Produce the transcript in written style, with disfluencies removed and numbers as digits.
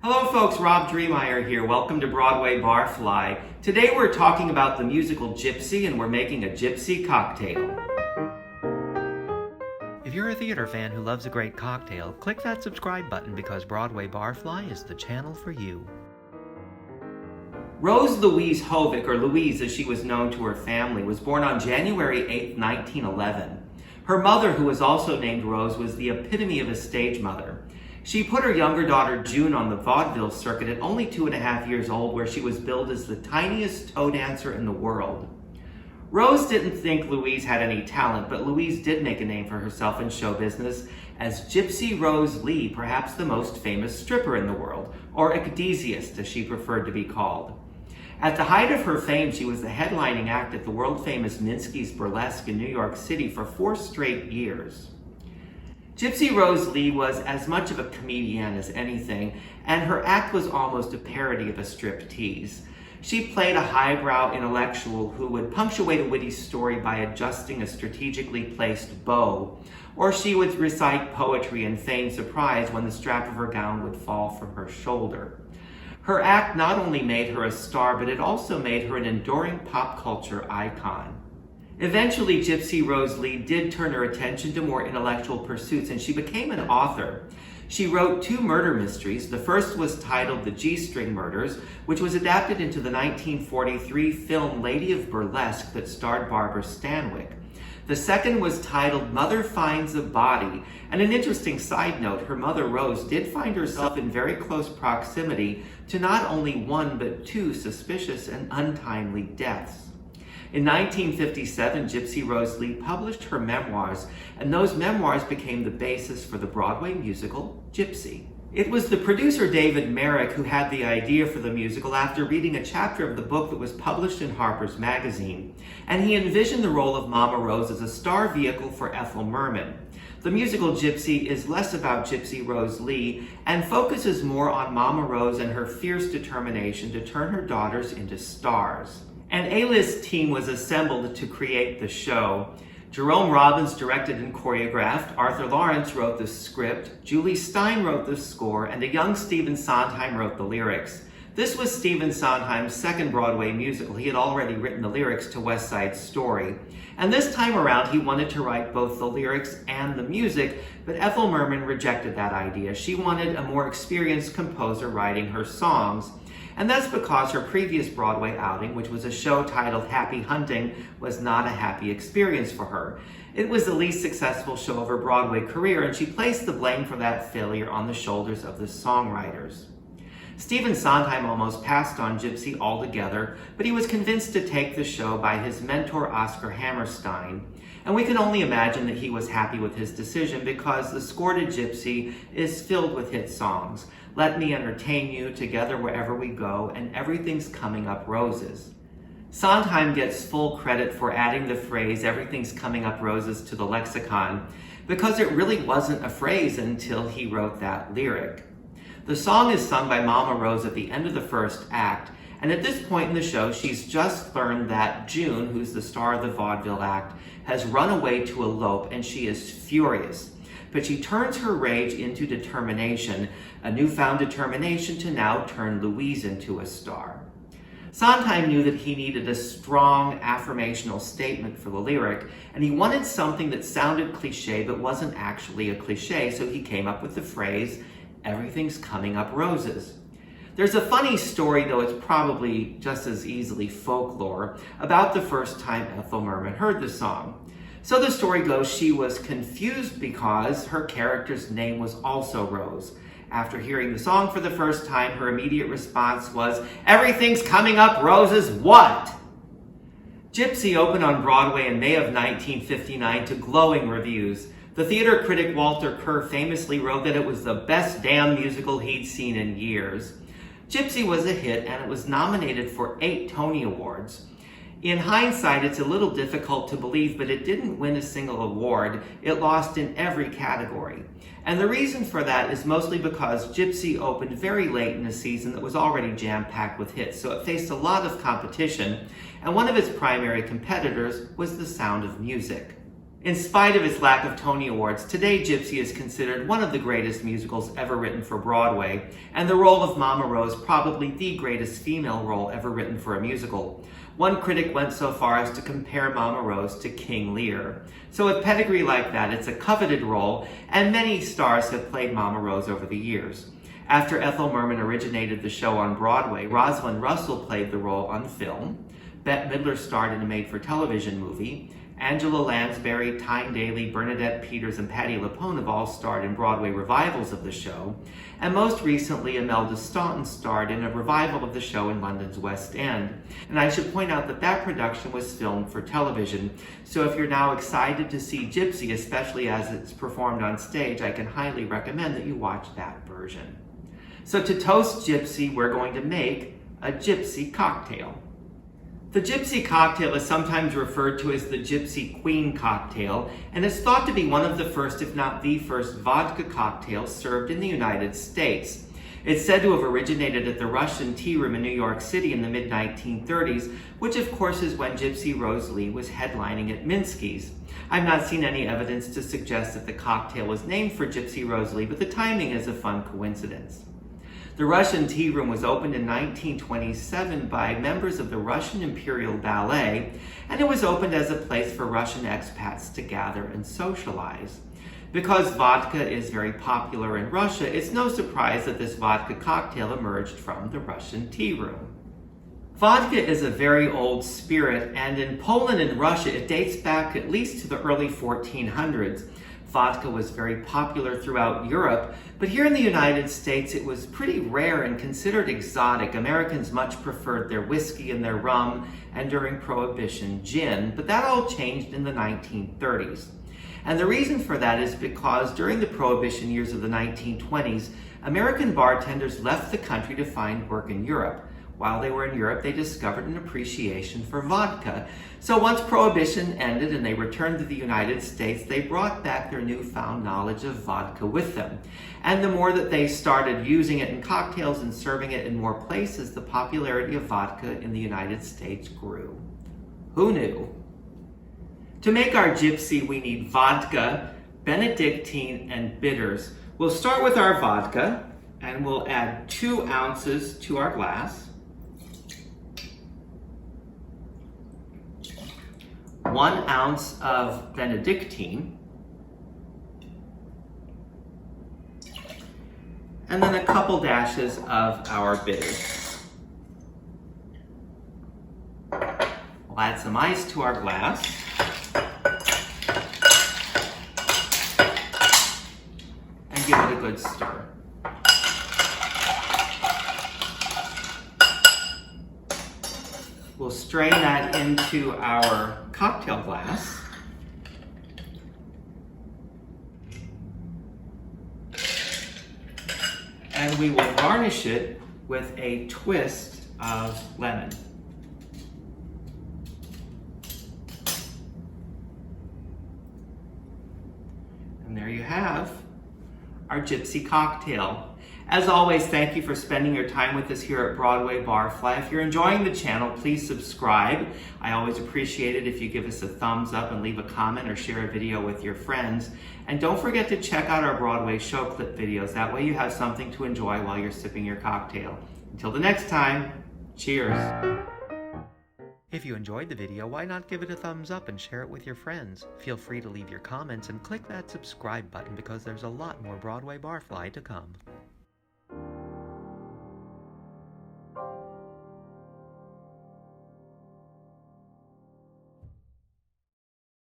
Hello folks, Rob Dreemeyer here. Welcome to Broadway Barfly. Today we're talking about the musical Gypsy and we're making a gypsy cocktail. If you're a theater fan who loves a great cocktail, click that subscribe button because Broadway Barfly is the channel for you. Rose Louise Hovick, or Louise as she was known to her family, was born on January 8, 1911. Her mother, who was also named Rose, was the epitome of a stage mother. She put her younger daughter June on the vaudeville circuit at only 2.5 years old, where she was billed as the tiniest toe dancer in the world. Rose didn't think Louise had any talent, but Louise did make a name for herself in show business as Gypsy Rose Lee, perhaps the most famous stripper in the world, or ecdysiast as she preferred to be called. At the height of her fame, she was the headlining act at the world-famous Minsky's Burlesque in New York City for 4 straight years. Gypsy Rose Lee was as much of a comedian as anything, and her act was almost a parody of a striptease. She played a highbrow intellectual who would punctuate a witty story by adjusting a strategically placed bow, or she would recite poetry and feign surprise when the strap of her gown would fall from her shoulder. Her act not only made her a star, but it also made her an enduring pop culture icon. Eventually, Gypsy Rose Lee did turn her attention to more intellectual pursuits, and she became an author. She wrote 2 murder mysteries. The first was titled The G-String Murders, which was adapted into the 1943 film Lady of Burlesque that starred Barbara Stanwyck. The second was titled Mother Finds a Body, and an interesting side note, her mother Rose did find herself in very close proximity to not only 1 but 2 suspicious and untimely deaths. In 1957, Gypsy Rose Lee published her memoirs, and those memoirs became the basis for the Broadway musical Gypsy. It was the producer David Merrick who had the idea for the musical after reading a chapter of the book that was published in Harper's Magazine, and he envisioned the role of Mama Rose as a star vehicle for Ethel Merman. The musical Gypsy is less about Gypsy Rose Lee and focuses more on Mama Rose and her fierce determination to turn her daughters into stars. An A-list team was assembled to create the show. Jerome Robbins directed and choreographed, Arthur Lawrence wrote the script, Julie Stein wrote the score, and a young Stephen Sondheim wrote the lyrics. This was Stephen Sondheim's second Broadway musical. He had already written the lyrics to West Side Story. And this time around, he wanted to write both the lyrics and the music, but Ethel Merman rejected that idea. She wanted a more experienced composer writing her songs. And that's because her previous Broadway outing, which was a show titled Happy Hunting, was not a happy experience for her. It was the least successful show of her Broadway career, and she placed the blame for that failure on the shoulders of the songwriters. Stephen Sondheim almost passed on Gypsy altogether, but he was convinced to take the show by his mentor Oscar Hammerstein. And we can only imagine that he was happy with his decision because the score to Gypsy is filled with hit songs. Let Me Entertain You, Together Wherever We Go, and Everything's Coming Up Roses. Sondheim gets full credit for adding the phrase, everything's coming up roses, to the lexicon, because it really wasn't a phrase until he wrote that lyric. The song is sung by Mama Rose at the end of the first act, and at this point in the show, she's just learned that June, who's the star of the vaudeville act, has run away to elope, and she is furious. But she turns her rage into determination, a newfound determination to now turn Louise into a star. Sondheim knew that he needed a strong affirmational statement for the lyric, and he wanted something that sounded cliche but wasn't actually a cliche, so he came up with the phrase, everything's coming up roses. There's a funny story, though it's probably just as easily folklore, about the first time Ethel Merman heard the song. So the story goes she was confused because her character's name was also Rose. After hearing the song for the first time, her immediate response was, everything's coming up roses, what? Gypsy opened on Broadway in May of 1959 to glowing reviews. The theater critic Walter Kerr famously wrote that it was the best damn musical he'd seen in years. Gypsy was a hit and it was nominated for 8 Tony Awards. In hindsight, it's a little difficult to believe, but it didn't win a single award. It lost in every category. And the reason for that is mostly because Gypsy opened very late in a season that was already jam-packed with hits, so it faced a lot of competition, and one of its primary competitors was The Sound of Music. In spite of its lack of Tony Awards, today Gypsy is considered one of the greatest musicals ever written for Broadway, and the role of Mama Rose probably the greatest female role ever written for a musical. One critic went so far as to compare Mama Rose to King Lear. So with pedigree like that, it's a coveted role, and many stars have played Mama Rose over the years. After Ethel Merman originated the show on Broadway, Rosalind Russell played the role on film. Bette Midler starred in a made-for-television movie. Angela Lansbury, Tyne Daly, Bernadette Peters, and Patti LuPone have all starred in Broadway revivals of the show. And most recently, Imelda Staunton starred in a revival of the show in London's West End. And I should point out that that production was filmed for television. So if you're now excited to see Gypsy, especially as it's performed on stage, I can highly recommend that you watch that version. So to toast Gypsy, we're going to make a Gypsy cocktail. The Gypsy cocktail is sometimes referred to as the Gypsy Queen cocktail, and is thought to be one of the first, if not the first, vodka cocktails served in the United States. It's said to have originated at the Russian Tea Room in New York City in the mid-1930s, which of course is when Gypsy Rose Lee was headlining at Minsky's. I've not seen any evidence to suggest that the cocktail was named for Gypsy Rose Lee, but the timing is a fun coincidence. The Russian Tea Room was opened in 1927 by members of the Russian Imperial Ballet, and it was opened as a place for Russian expats to gather and socialize. Because vodka is very popular in Russia, it's no surprise that this vodka cocktail emerged from the Russian Tea Room. Vodka is a very old spirit, and in Poland and Russia it dates back at least to the early 1400s. Vodka was very popular throughout Europe, but here in the United States it was pretty rare and considered exotic. Americans much preferred their whiskey and their rum, and during Prohibition, gin, but that all changed in the 1930s. And the reason for that is because during the Prohibition years of the 1920s, American bartenders left the country to find work in Europe. While they were in Europe, they discovered an appreciation for vodka. So once Prohibition ended and they returned to the United States, they brought back their newfound knowledge of vodka with them. And the more that they started using it in cocktails and serving it in more places, the popularity of vodka in the United States grew. Who knew? To make our Gypsy, we need vodka, Benedictine, and bitters. We'll start with our vodka, and we'll add 2 ounces to our glass. 1 ounce of Benedictine, and then a couple dashes of our bitters. We'll add some ice to our glass. And give it a good stir. We'll strain that into our cocktail glass. And we will garnish it with a twist of lemon. And there you have our Gypsy cocktail. As always, thank you for spending your time with us here at Broadway Barfly. If you're enjoying the channel, please subscribe. I always appreciate it if you give us a thumbs up and leave a comment or share a video with your friends. And don't forget to check out our Broadway show clip videos. That way you have something to enjoy while you're sipping your cocktail. Until the next time, cheers. If you enjoyed the video, why not give it a thumbs up and share it with your friends? Feel free to leave your comments and click that subscribe button because there's a lot more Broadway Barfly to come.